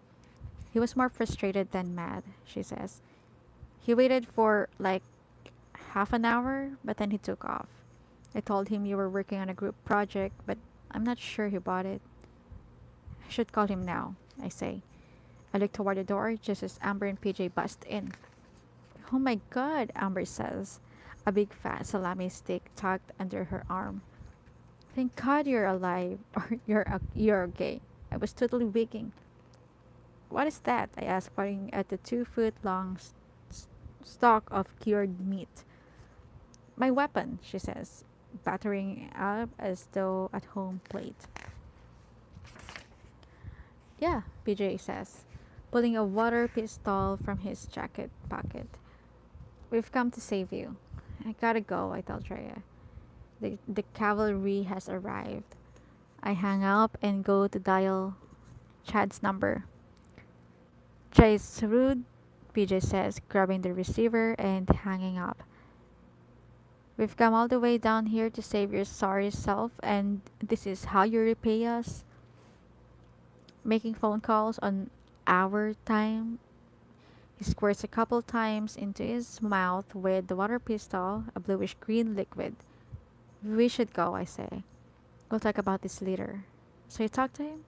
S1: He was more frustrated than mad, she says. He waited for like half an hour, but then he took off. I told him you were working on a group project, but I'm not sure he bought it. I should call him now, I say. I look toward the door just as Amber and PJ bust in. Oh my god, Amber says, a big fat salami stick tucked under her arm. Thank God you're alive, or you're okay. I was totally waking. What is that? I ask, pointing at the 2 foot long stalk of cured meat. My weapon, she says, battering up as though at home plate. Yeah, PJ says, pulling a water pistol from his jacket pocket. We've come to save you. I gotta go, I tell Drea. The cavalry has arrived. I hang up and go to dial Chad's number. Chase rude, PJ says, grabbing the receiver and hanging up. We've come all the way down here to save your sorry self, and this is how you repay us? Making phone calls on our time? He squirts a couple times into his mouth with the water pistol, a bluish green liquid. We should go, I say. We'll talk about this later. So you talked to him?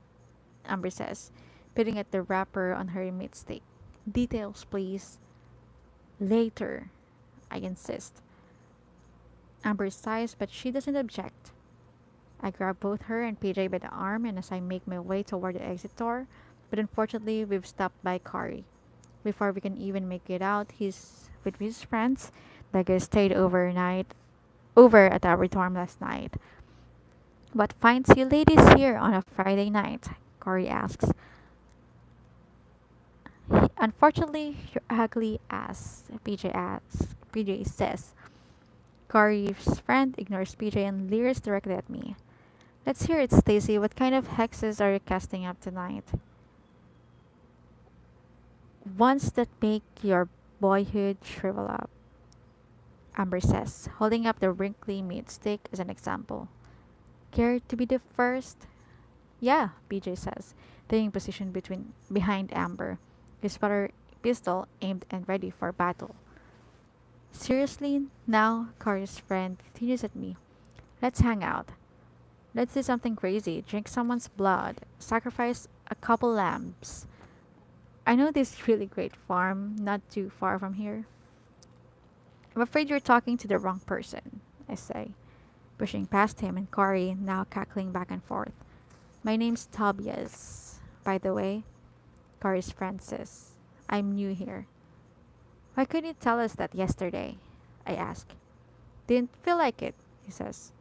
S1: Amber says, putting at the wrapper on her meat steak. Details, please. Later, I insist. Amber sighs, but she doesn't object. I grab both her and PJ by the arm, and as I make my way toward the exit door, but unfortunately we've stopped by Kari. Before we can even make it out, he's with his friends. The guys stayed over at our dorm last night. What finds you ladies here on a Friday night? Corey asks. Unfortunately, your ugly ass, PJ asks. PJ says. Corey's friend ignores PJ and leers directly at me. Let's hear it, Stacy. What kind of hexes are you casting up tonight? Ones that make your boyhood shrivel up, Amber says, holding up the wrinkly meat stick as an example. Care to be the first? Yeah, PJ says, taking position behind Amber, his water pistol aimed and ready for battle. Seriously, now, Corey's friend continues at me. Let's hang out. Let's do something crazy, drink someone's blood, sacrifice a couple lambs. I know this really great farm not too far from here. I'm afraid you're talking to the wrong person, I say, pushing past him and Corey, now cackling back and forth. My name's Tobias, by the way, Corey's friend says. I'm new here. Why couldn't you tell us that yesterday? I ask. Didn't feel like it, he says.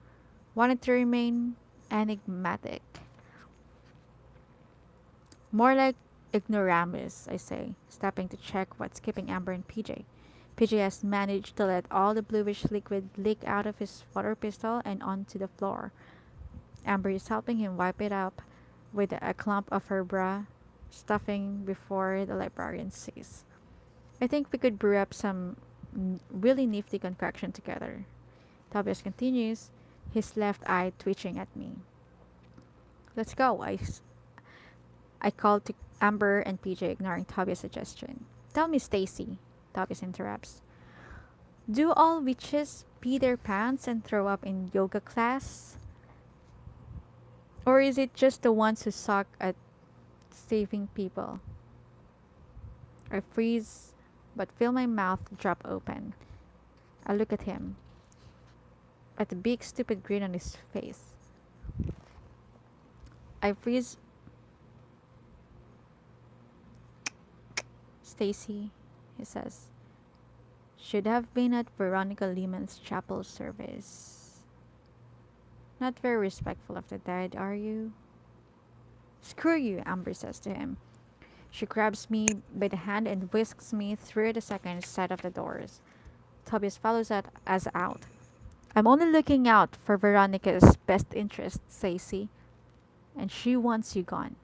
S1: Wanted to remain enigmatic. More like ignoramus, I say, stepping to check what's keeping Amber and PJ. PJ has managed to let all the bluish liquid leak out of his water pistol and onto the floor. Amber is helping him wipe it up with a clump of her bra stuffing before the librarian sees. I think we could brew up some really nifty concoction together. Tobias continues, his left eye twitching at me. Let's go, I called to Amber and PJ, ignoring Tobias' suggestion. Tell me, Stacy, Tobias interrupts. Do all witches pee their pants and throw up in yoga class? Or is it just the ones who suck at saving people? I freeze, but feel my mouth drop open. I look at him, at the big stupid grin on his face. I freeze. Stacy, he says, should have been at Veronica Lehman's chapel service. Not very respectful of the dead, are you? Screw you, Amber says to him. She grabs me by the hand and whisks me through the second set of the doors. Tobias follows us out. I'm only looking out for Veronica's best interest, Stacy, and she wants you gone.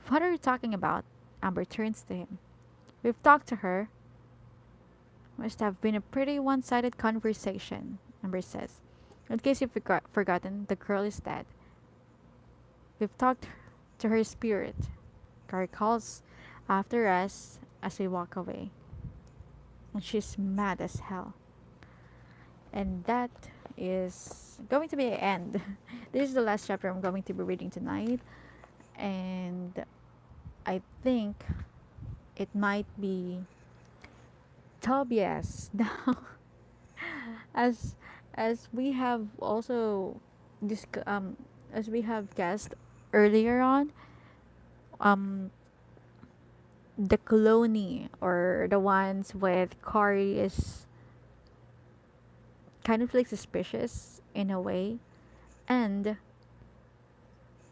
S1: What are you talking about? Amber turns to him. We've talked to her. Must have been a pretty one-sided conversation, Amber says. In case you've forgotten, the girl is dead. We've talked to her spirit. Gary calls after us as we walk away. And she's mad as hell. And that is going to be the end. This is the last chapter I'm going to be reading tonight. And I think it might be Tobias now. as as we have also as we have guessed earlier on, um the colony or the ones with Cory is kind of like suspicious in a way, and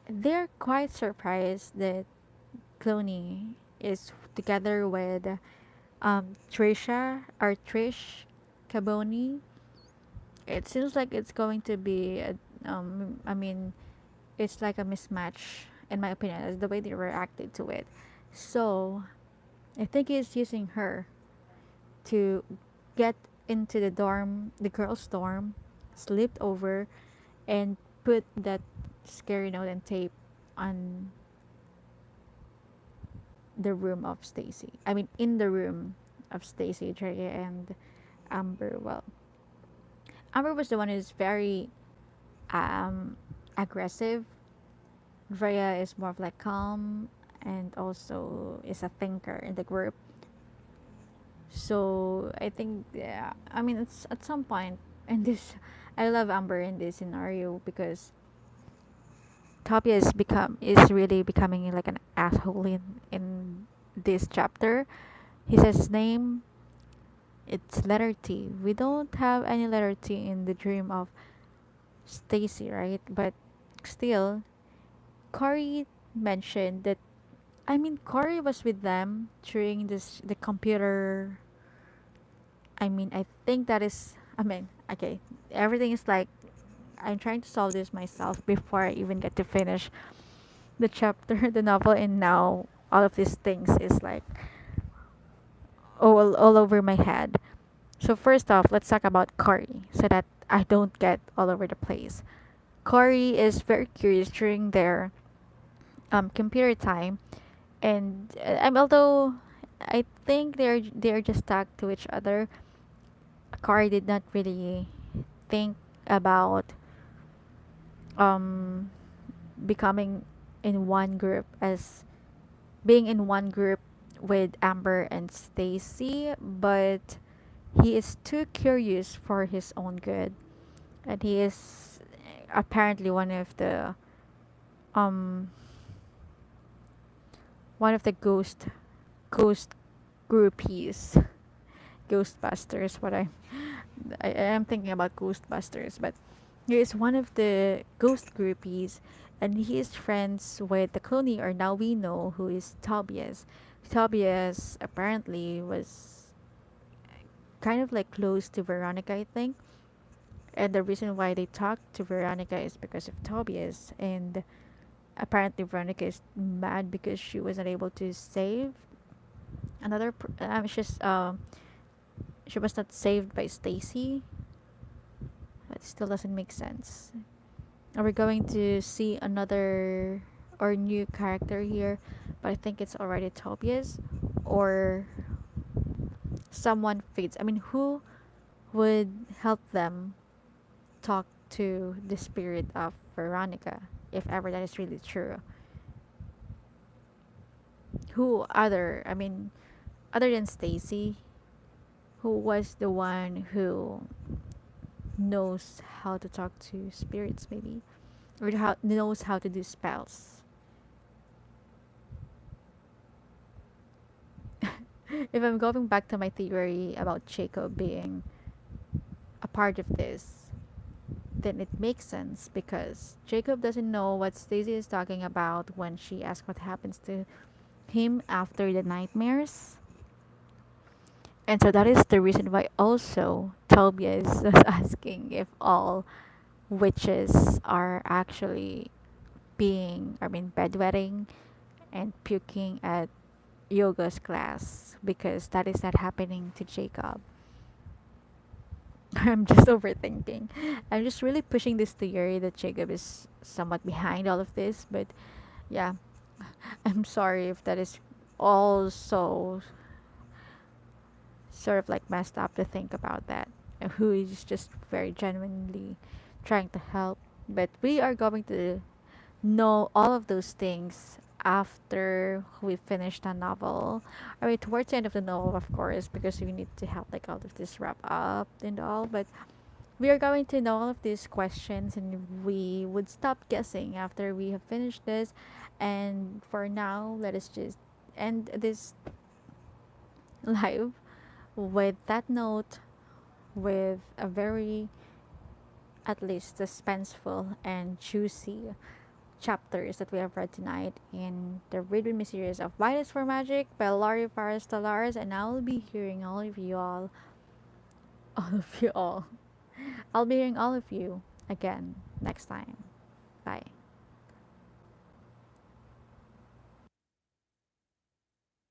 S1: they're quite surprised that Cloney is together with Trish Caboni. It seems like it's going to be I mean, it's like a mismatch in my opinion as the way they reacted to it. So I think he's using her to get into the girls' dorm, slipped over, and put that scary note and tape on the room of Stacy. I mean, in the room of Stacy, Drea, and Amber. Well, Amber was the one who's very um, aggressive. Drea is more of like calm and also is a thinker in the group. So I think, yeah, I mean, it's at some point in this, I love Amber in this scenario because Tapia is really becoming like an asshole in this chapter. He says his name. It's letter T. We don't have any letter T in the dream of Stacy, right? But still, Corey mentioned that. I mean, Corey was with them during the computer. I mean, I think that is. I mean, okay, everything is like I'm trying to solve this myself before I even get to finish the chapter, the novel, and now all of these things is like all over my head. So first off, let's talk about Corey so that I don't get all over the place. Corey is very curious during their computer time, and although I think they're just stuck to each other, Corey did not really think about um becoming in one group as being in one group with Amber and Stacy, but he is too curious for his own good, and he is apparently um one of the ghost groupies, Ghostbusters. I am thinking about Ghostbusters, but he is one of the ghost groupies, and he is friends with the cloney, or now we know who is Tobias. Tobias apparently was kind of like close to Veronica, I think. And the reason why they talked to Veronica is because of Tobias. And apparently, Veronica is mad because she wasn't able to save another. She was not saved by Stacy. That still doesn't make sense. Are we going to see another or new character here? But I think it's already Tobias, or someone fades. I mean, who would help them talk to the spirit of Veronica if ever that is really true? I mean, other than Stacy, who was the one who knows how to talk to spirits, maybe, or knows how to do spells? If I'm going back to my theory about Jacob being a part of this, then it makes sense because Jacob doesn't know what Stacy is talking about when she asks what happens to him after the nightmares. And so that is the reason why also Tobias was asking if all witches are actually bedwetting and puking at yoga's class, because that is not happening to Jacob. I'm just overthinking. I'm just really pushing this theory that Jacob is somewhat behind all of this, but yeah, I'm sorry if that is also sort of like messed up to think about that. Who is just very genuinely trying to help. But we are going to know all of those things after we finish the novel. I mean, towards the end of the novel, of course, because we need to have like all of this wrap up and all. But we are going to know all of these questions, and we would stop guessing after we have finished this. And for now, let us just end this live with that note, with a very, at least, suspenseful and juicy chapters that we have read tonight in the Read With Me series of Violets for Magic by Laurie Faris Talares, and I will be hearing all of you all of you all. I'll be hearing all of you again next time. Bye.